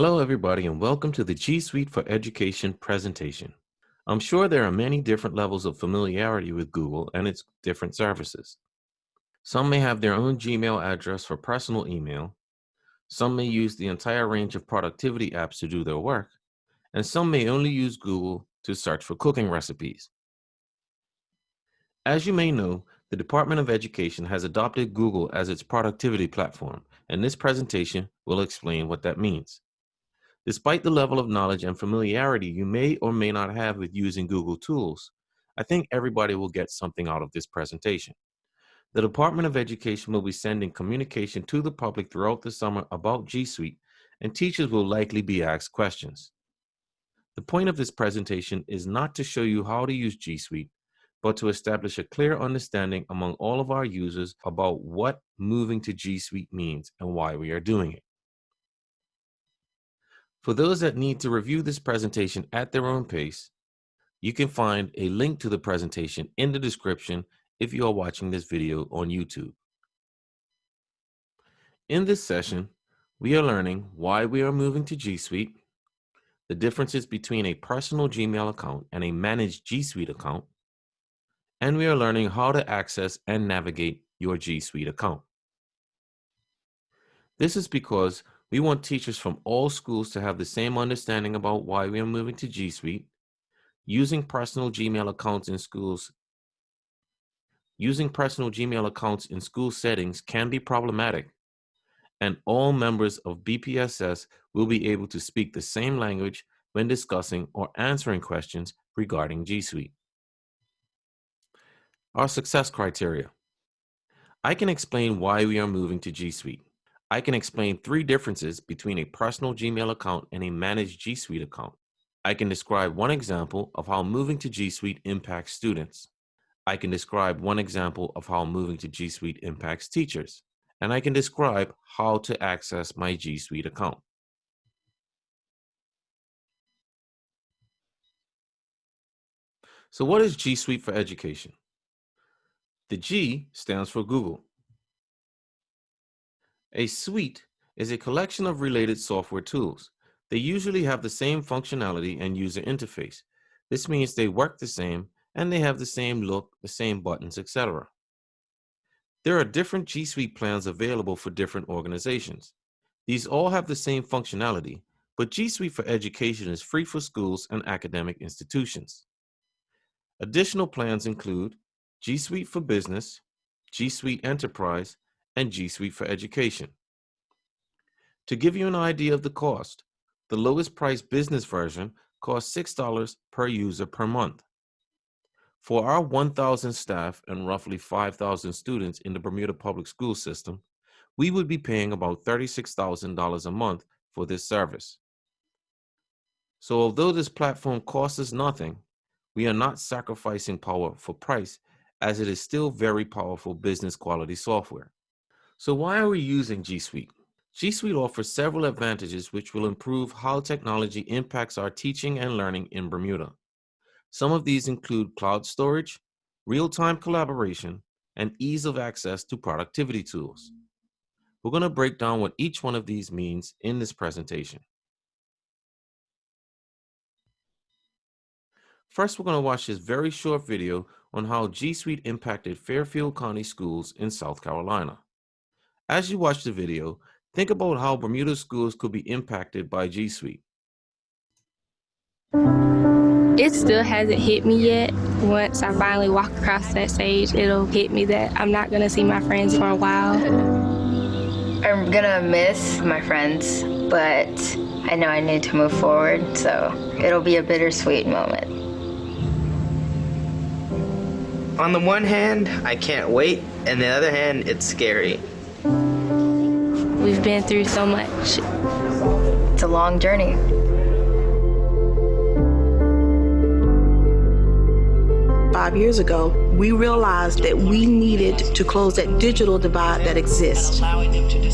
Hello, everybody, and welcome to the G Suite for Education presentation. I'm sure there are many different levels of familiarity with Google and its different services. Some may have their own Gmail address for personal email, some may use the entire range of productivity apps to do their work, and some may only use Google to search for cooking recipes. As you may know, the Department of Education has adopted Google as its productivity platform, and this presentation will explain what that means. Despite the level of knowledge and familiarity you may or may not have with using Google tools, I think everybody will get something out of this presentation. The Department of Education will be sending communication to the public throughout the summer about G Suite, and teachers will likely be asked questions. The point of this presentation is not to show you how to use G Suite, but to establish a clear understanding among all of our users about what moving to G Suite means and why we are doing it. For those that need to review this presentation at their own pace, you can find a link to the presentation in the description if you are watching this video on YouTube. In this session, we are learning why we are moving to G Suite, the differences between a personal Gmail account and a managed G Suite account, and we are learning how to access and navigate your G Suite account. This is because we want teachers from all schools to have the same understanding about why we are moving to G Suite. Using personal Gmail accounts in school settings can be problematic, and all members of BPSS will be able to speak the same language when discussing or answering questions regarding G Suite. Our success criteria. I can explain why we are moving to G Suite. I can explain 3 differences between a personal Gmail account and a managed G Suite account. I can describe one example of how moving to G Suite impacts students. I can describe one example of how moving to G Suite impacts teachers. And I can describe how to access my G Suite account. So what is G Suite for Education? The G stands for Google. A suite is a collection of related software tools. They usually have the same functionality and user interface. This means they work the same and they have the same look, the same buttons, etc. There are different G Suite plans available for different organizations. These all have the same functionality, but G Suite for Education is free for schools and academic institutions. Additional plans include G Suite for Business, G Suite Enterprise, and G Suite for Education. To give you an idea of the cost, the lowest priced business version costs $6 per user per month. For our 1,000 staff and roughly 5,000 students in the Bermuda Public School System, we would be paying about $36,000 a month for this service. So although this platform costs us nothing, we are not sacrificing power for price, as it is still very powerful business quality software. So why are we using G Suite? G Suite offers several advantages which will improve how technology impacts our teaching and learning in Bermuda. Some of these include cloud storage, real-time collaboration, and ease of access to productivity tools. We're going to break down what each one of these means in this presentation. First, we're going to watch this very short video on how G Suite impacted Fairfield County schools in South Carolina. As you watch the video, think about how Bermuda schools could be impacted by G Suite. It still hasn't hit me yet. Once I finally walk across that stage, it'll hit me that I'm not going to see my friends for a while. I'm going to miss my friends, but I know I need to move forward, so it'll be a bittersweet moment. On the one hand, I can't wait, and the other hand, it's scary. We've been through so much. It's a long journey. Five years ago, we realized that we needed to close that digital divide that exists.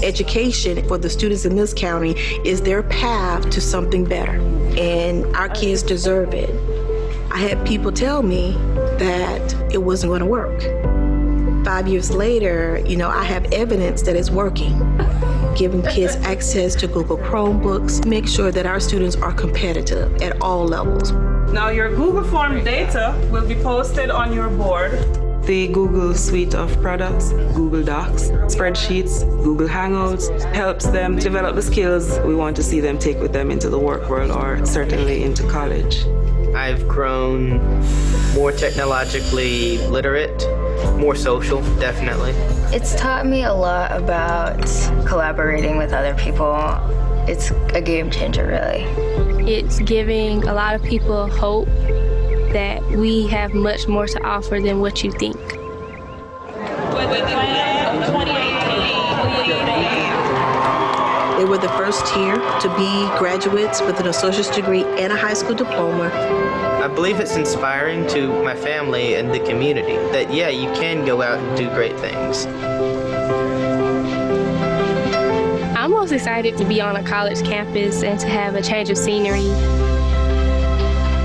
Education for the students in this county is their path to something better, and our kids deserve it. I had people tell me that it wasn't going to work. 5 years later, I have evidence that it's working. giving kids access to Google Chromebooks, make sure that our students are competitive at all levels. Now your Google Form data will be posted on your board. The Google suite of products, Google Docs, spreadsheets, Google Hangouts, helps them develop the skills we want to see them take with them into the work world or certainly into college. I've grown more technologically literate, more social, definitely. It's taught me a lot about collaborating with other people. It's a game changer, really. It's giving a lot of people hope that we have much more to offer than what you think. They were the first tier to be graduates with an associate's degree and a high school diploma. I believe it's inspiring to my family and the community that, yeah, you can go out and do great things. I'm most excited to be on a college campus and to have a change of scenery.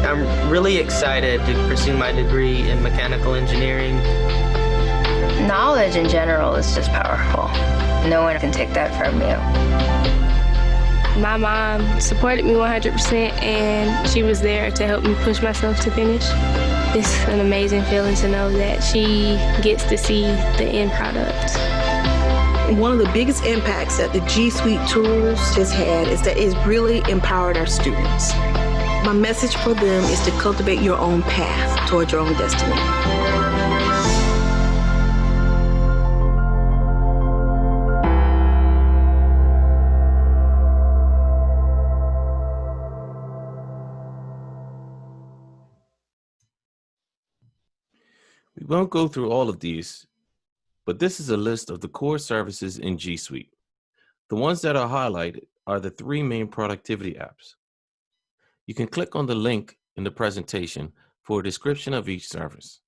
I'm really excited to pursue my degree in mechanical engineering. Knowledge in general is just powerful. No one can take that from you. My mom supported me 100% and she was there to help me push myself to finish. It's an amazing feeling to know that she gets to see the end product. One of the biggest impacts that the G Suite tools has had is that it's really empowered our students. My message for them is to cultivate your own path toward your own destiny. We won't go through all of these, but this is a list of the core services in G Suite. The ones that are highlighted are the 3 main productivity apps. You can click on the link in the presentation for a description of each service.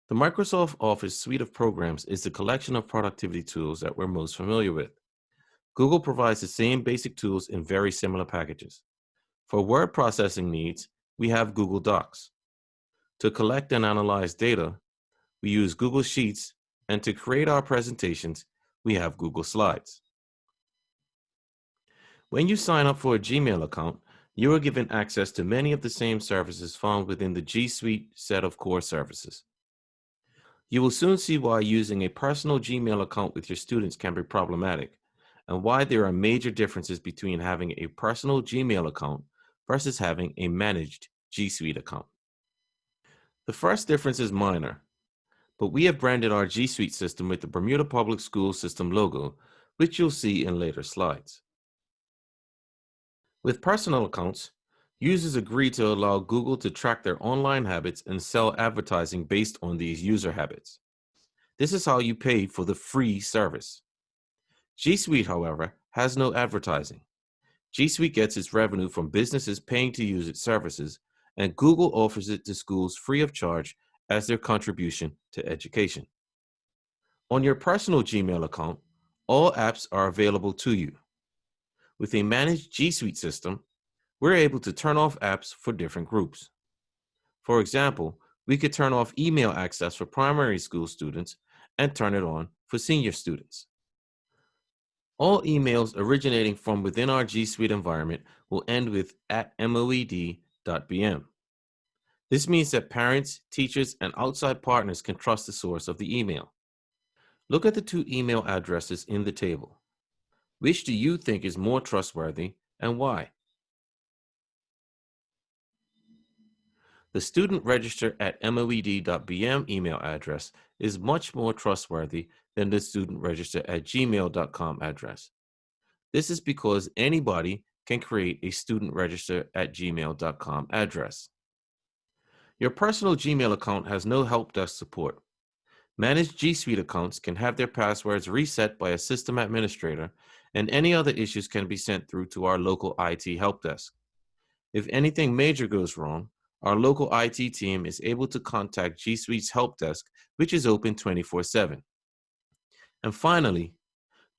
The Microsoft Office suite of programs is the collection of productivity tools that we're most familiar with. Google provides the same basic tools in very similar packages. For word processing needs, we have Google Docs. To collect and analyze data, we use Google Sheets, and to create our presentations, we have Google Slides. When you sign up for a Gmail account, you are given access to many of the same services found within the G Suite set of core services. You will soon see why using a personal Gmail account with your students can be problematic, and why there are major differences between having a personal Gmail account versus having a managed G Suite account. The first difference is minor, but we have branded our G Suite system with the Bermuda Public School System logo, which you'll see in later slides. With personal accounts, users agree to allow Google to track their online habits and sell advertising based on these user habits. This is how you pay for the free service. G Suite, however, has no advertising. G Suite gets its revenue from businesses paying to use its services, and Google offers it to schools free of charge as their contribution to education. On your personal Gmail account, all apps are available to you. With a managed G Suite system, we're able to turn off apps for different groups. For example, we could turn off email access for primary school students and turn it on for senior students. All emails originating from within our G Suite environment will end with @moed.bm. This means that parents, teachers, and outside partners can trust the source of the email. Look at the 2 email addresses in the table. Which do you think is more trustworthy and why? The student register @moed.bm email address is much more trustworthy than the student register @gmail.com address. This is because anybody can create a student register @gmail.com address. Your personal Gmail account has no help desk support. Managed G Suite accounts can have their passwords reset by a system administrator, and any other issues can be sent through to our local IT help desk. If anything major goes wrong, our local IT team is able to contact G Suite's help desk, which is open 24/7. And finally,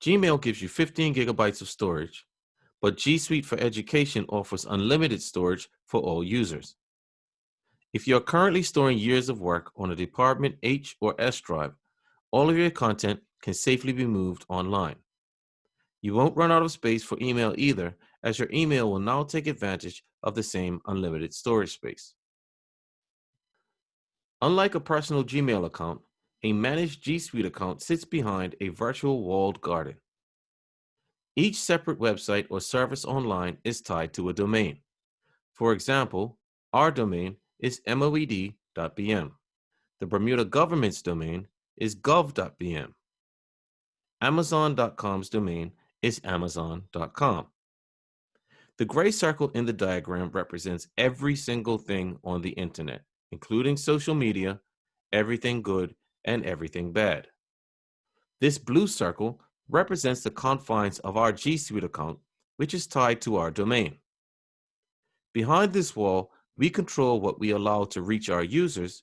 Gmail gives you 15 gigabytes of storage, but G Suite for Education offers unlimited storage for all users. If you're currently storing years of work on a Department H or S drive, all of your content can safely be moved online. You won't run out of space for email either, as your email will now take advantage of the same unlimited storage space. Unlike a personal Gmail account, a managed G Suite account sits behind a virtual walled garden. Each separate website or service online is tied to a domain. For example, our domain is moed.bm. The Bermuda government's domain is gov.bm. Amazon.com's domain is amazon.com. The gray circle in the diagram represents every single thing on the internet, including social media, everything good, and everything bad. This blue circle represents the confines of our G Suite account, which is tied to our domain. Behind this wall, we control what we allow to reach our users,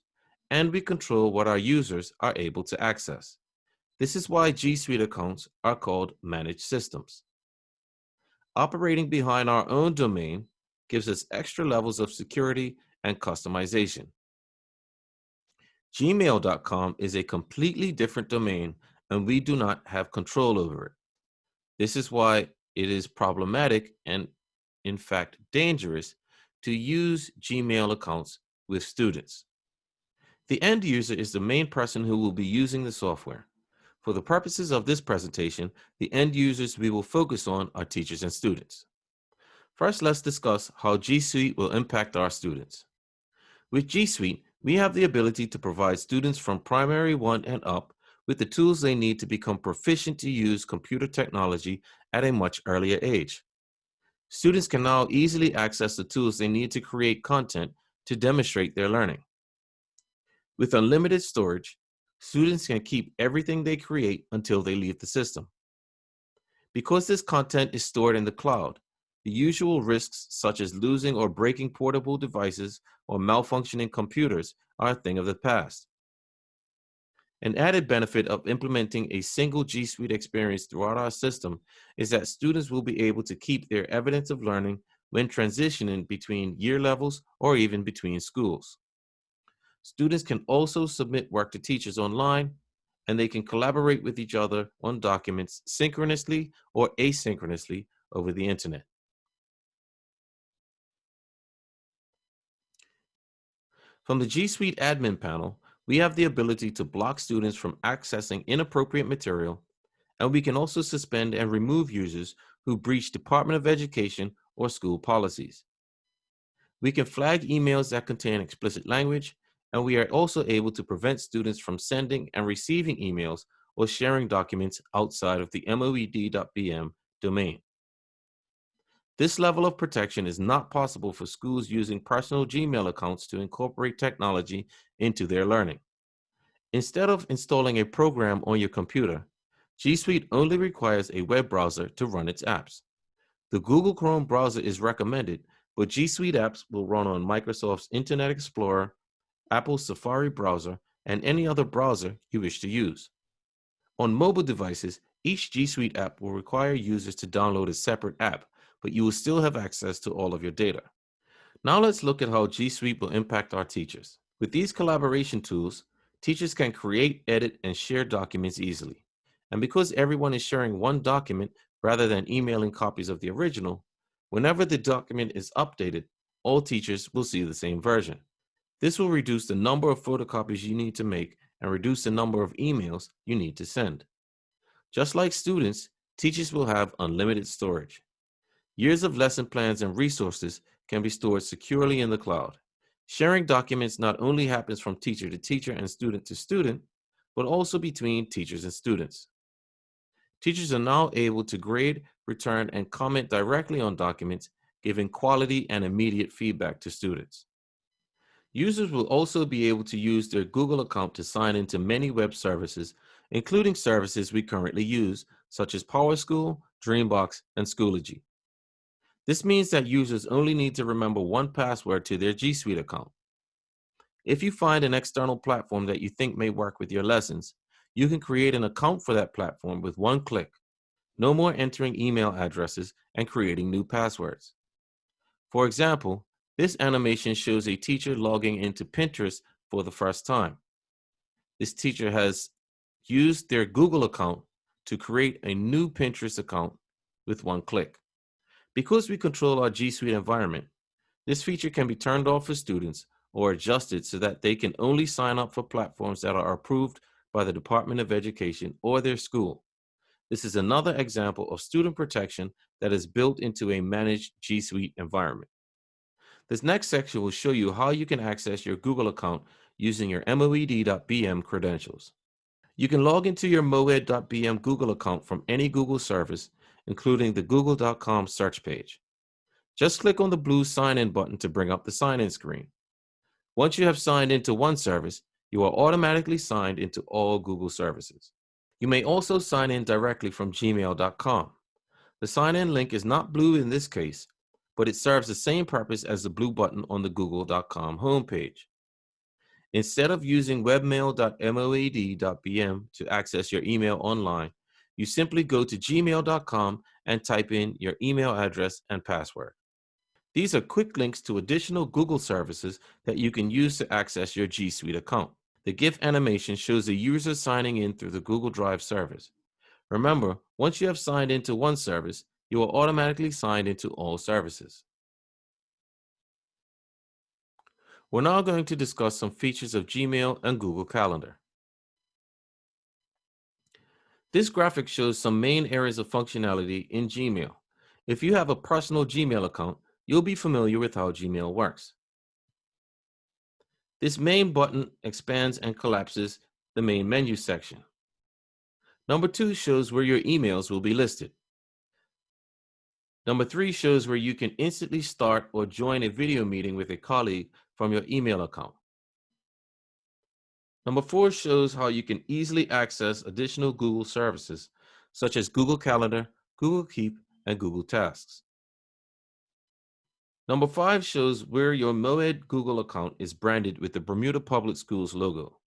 and we control what our users are able to access. This is why G Suite accounts are called managed systems. Operating behind our own domain gives us extra levels of security and customization. Gmail.com is a completely different domain, and we do not have control over it. This is why it is problematic and, in fact, dangerous to use Gmail accounts with students. The end user is the main person who will be using the software. For the purposes of this presentation, the end users we will focus on are teachers and students. First, let's discuss how G Suite will impact our students. With G Suite, we have the ability to provide students from primary 1 and up with the tools they need to become proficient to use computer technology at a much earlier age. Students can now easily access the tools they need to create content to demonstrate their learning. With unlimited storage, students can keep everything they create until they leave the system. Because this content is stored in the cloud, the usual risks such as losing or breaking portable devices or malfunctioning computers are a thing of the past. An added benefit of implementing a single G Suite experience throughout our system is that students will be able to keep their evidence of learning when transitioning between year levels or even between schools. Students can also submit work to teachers online, and they can collaborate with each other on documents synchronously or asynchronously over the internet. From the G Suite admin panel, we have the ability to block students from accessing inappropriate material, and we can also suspend and remove users who breach Department of Education or school policies. We can flag emails that contain explicit language, and we are also able to prevent students from sending and receiving emails or sharing documents outside of the moed.bm domain. This level of protection is not possible for schools using personal Gmail accounts to incorporate technology into their learning. Instead of installing a program on your computer, G Suite only requires a web browser to run its apps. The Google Chrome browser is recommended, but G Suite apps will run on Microsoft's Internet Explorer, Apple's Safari browser, and any other browser you wish to use. On mobile devices, each G Suite app will require users to download a separate app, but you will still have access to all of your data. Now let's look at how G Suite will impact our teachers. With these collaboration tools, teachers can create, edit, and share documents easily. And because everyone is sharing one document rather than emailing copies of the original, whenever the document is updated, all teachers will see the same version. This will reduce the number of photocopies you need to make and reduce the number of emails you need to send. Just like students, teachers will have unlimited storage. Years of lesson plans and resources can be stored securely in the cloud. Sharing documents not only happens from teacher to teacher and student to student, but also between teachers and students. Teachers are now able to grade, return, and comment directly on documents, giving quality and immediate feedback to students. Users will also be able to use their Google account to sign into many web services, including services we currently use, such as PowerSchool, Dreambox, and Schoology. This means that users only need to remember one password to their G Suite account. If you find an external platform that you think may work with your lessons, you can create an account for that platform with one click. No more entering email addresses and creating new passwords. For example, this animation shows a teacher logging into Pinterest for the first time. This teacher has use their Google account to create a new Pinterest account with one click. Because we control our G Suite environment, this feature can be turned off for students or adjusted so that they can only sign up for platforms that are approved by the Department of Education or their school. This is another example of student protection that is built into a managed G Suite environment. This next section will show you how you can access your Google account using your moed.bm credentials. You can log into your moed.bm Google account from any Google service, including the google.com search page. Just click on the blue sign in button to bring up the sign in screen. Once you have signed into one service, you are automatically signed into all Google services. You may also sign in directly from gmail.com. The sign in link is not blue in this case, but it serves the same purpose as the blue button on the google.com homepage. Instead of using webmail.moed.bm to access your email online, you simply go to gmail.com and type in your email address and password. These are quick links to additional Google services that you can use to access your G Suite account. The GIF animation shows the user signing in through the Google Drive service. Remember, once you have signed into one service, you are automatically signed into all services. We're now going to discuss some features of Gmail and Google Calendar. This graphic shows some main areas of functionality in Gmail. If you have a personal Gmail account, you'll be familiar with how Gmail works. This main button expands and collapses the main menu section. Number 2 shows where your emails will be listed. Number 3 shows where you can instantly start or join a video meeting with a colleague from your email account. Number 4 shows how you can easily access additional Google services, such as Google Calendar, Google Keep, and Google Tasks. Number 5 shows where your Moed Google account is branded with the Bermuda Public Schools logo.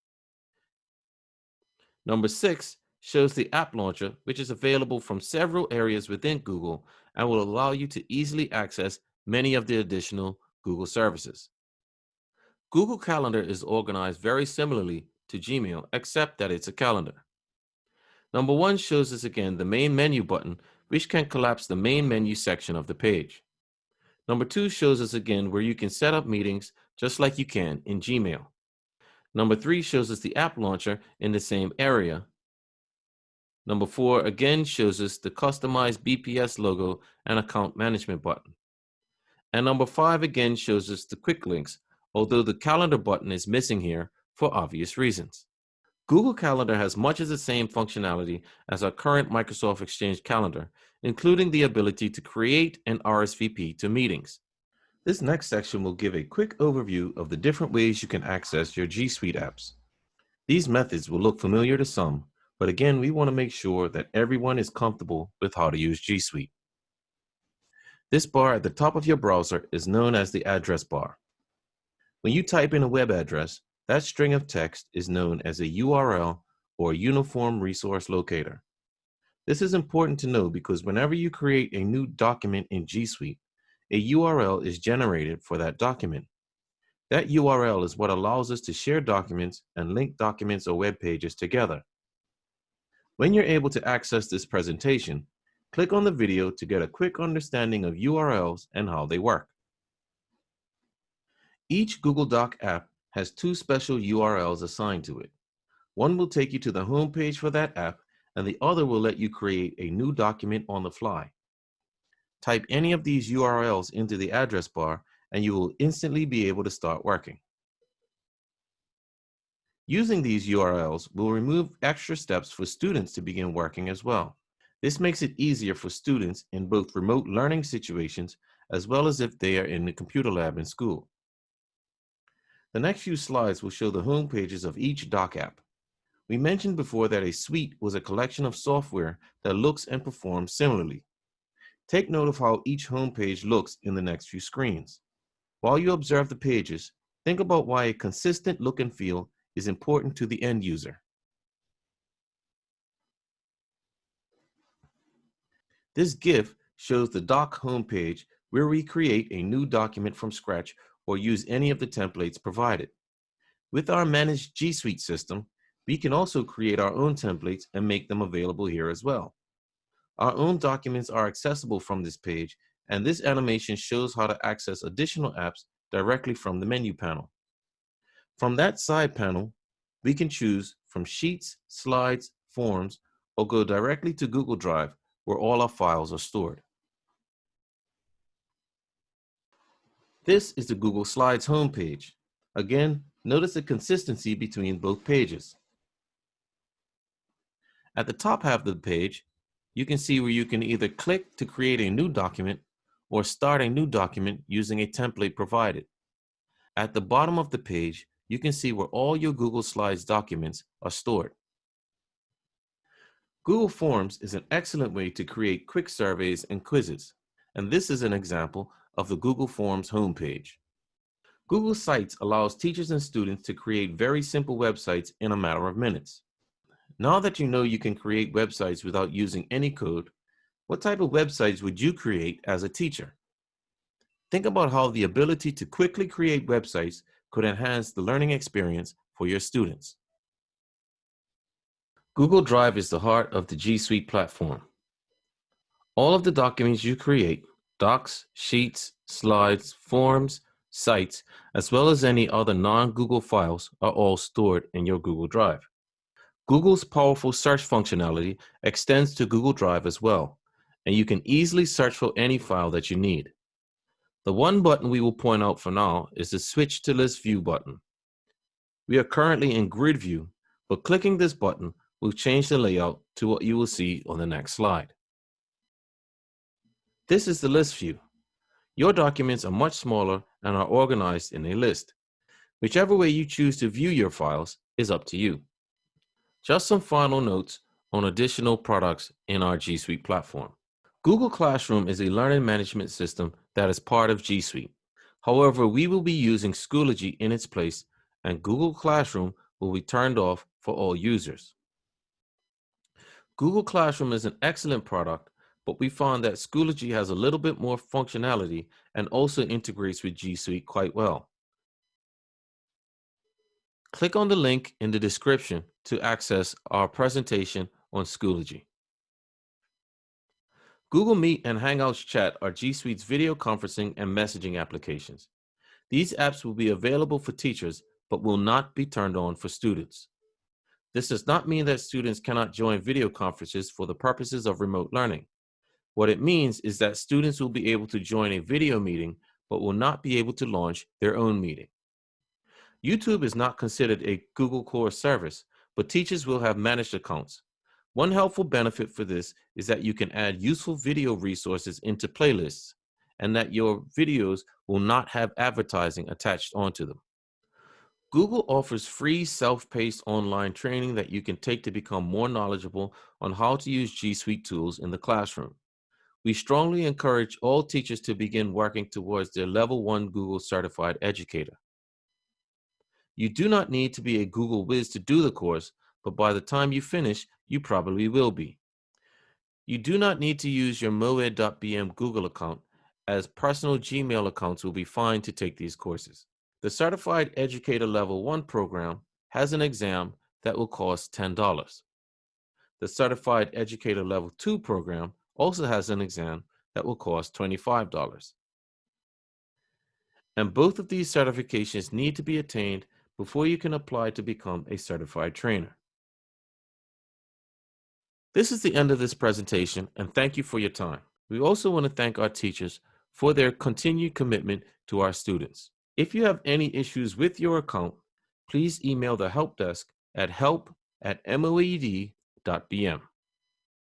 Number 6 shows the app launcher, which is available from several areas within Google and will allow you to easily access many of the additional Google services. Google Calendar is organized very similarly to Gmail, except that it's a calendar. Number 1 shows us again the main menu button, which can collapse the main menu section of the page. Number 2 shows us again where you can set up meetings just like you can in Gmail. Number 3 shows us the app launcher in the same area. Number 4 again shows us the customized BPSS logo and account management button. And number 5 again shows us the quick links, although the calendar button is missing here for obvious reasons. Google Calendar has much of the same functionality as our current Microsoft Exchange calendar, including the ability to create and RSVP to meetings. This next section will give a quick overview of the different ways you can access your G Suite apps. These methods will look familiar to some, but again, we want to make sure that everyone is comfortable with how to use G Suite. This bar at the top of your browser is known as the address bar. When you type in a web address, that string of text is known as a URL or Uniform Resource Locator. This is important to know because whenever you create a new document in G Suite, a URL is generated for that document. That URL is what allows us to share documents and link documents or web pages together. When you're able to access this presentation, click on the video to get a quick understanding of URLs and how they work. Each Google Doc app has 2 special URLs assigned to it. One will take you to the home page for that app, and the other will let you create a new document on the fly. Type any of these URLs into the address bar, and you will instantly be able to start working. Using these URLs will remove extra steps for students to begin working as well. This makes it easier for students in both remote learning situations as well as if they are in the computer lab in school. The next few slides will show the home pages of each Doc app. We mentioned before that a suite was a collection of software that looks and performs similarly. Take note of how each home page looks in the next few screens. While you observe the pages, think about why a consistent look and feel is important to the end user. This GIF shows the Doc homepage where we create a new document from scratch or use any of the templates provided. With our managed G Suite system, We can also create our own templates and make them available here as well. Our own documents are accessible from this page, and this animation shows how to access additional apps directly from the menu panel. From that side panel, we can choose from Sheets, Slides, Forms, or go directly to Google Drive, where all our files are stored. This is the Google Slides homepage. Again, notice the consistency between both pages. At the top half of the page, you can see where you can either click to create a new document or start a new document using a template provided. At the bottom of the page, you can see where all your Google Slides documents are stored. Google Forms is an excellent way to create quick surveys and quizzes, and this is an example of the Google Forms homepage. Google Sites allows teachers and students to create very simple websites in a matter of minutes. Now that you know you can create websites without using any code, what type of websites would you create as a teacher? Think about how the ability to quickly create websites could enhance the learning experience for your students. Google Drive is the heart of the G Suite platform. All of the documents you create, docs, sheets, slides, forms, sites, as well as any other non-Google files, are all stored in your Google Drive. Google's powerful search functionality extends to Google Drive as well, and you can easily search for any file that you need. The one button we will point out for now is the Switch to List View button. We are currently in Grid View, but clicking this button will change the layout to what you will see on the next slide. This is the list view. Your documents are much smaller and are organized in a list. Whichever way you choose to view your files is up to you. Just some final notes on additional products in our G Suite platform. Google Classroom is a learning management system that is part of G Suite. However, we will be using Schoology in its place, and Google Classroom will be turned off for all users. Google Classroom is an excellent product, but we found that Schoology has a little bit more functionality and also integrates with G Suite quite well. Click on the link in the description to access our presentation on Schoology. Google Meet and Hangouts Chat are G Suite's video conferencing and messaging applications. These apps will be available for teachers, but will not be turned on for students. This does not mean that students cannot join video conferences for the purposes of remote learning. What it means is that students will be able to join a video meeting, but will not be able to launch their own meeting. YouTube is not considered a Google Core service, but teachers will have managed accounts. One helpful benefit for this is that you can add useful video resources into playlists, and that your videos will not have advertising attached onto them. Google offers free self-paced online training that you can take to become more knowledgeable on how to use G Suite tools in the classroom. We strongly encourage all teachers to begin working towards their Level 1 Google Certified Educator. You do not need to be a Google whiz to do the course, but by the time you finish, you probably will be. You do not need to use your moed.bm Google account, as personal Gmail accounts will be fine to take these courses. The Certified Educator Level 1 program has an exam that will cost $10. The Certified Educator Level 2 program also has an exam that will cost $25. And both of these certifications need to be attained before you can apply to become a certified trainer. This is the end of this presentation, and thank you for your time. We also want to thank our teachers for their continued commitment to our students. If you have any issues with your account, please email the help desk at help@moed.bm.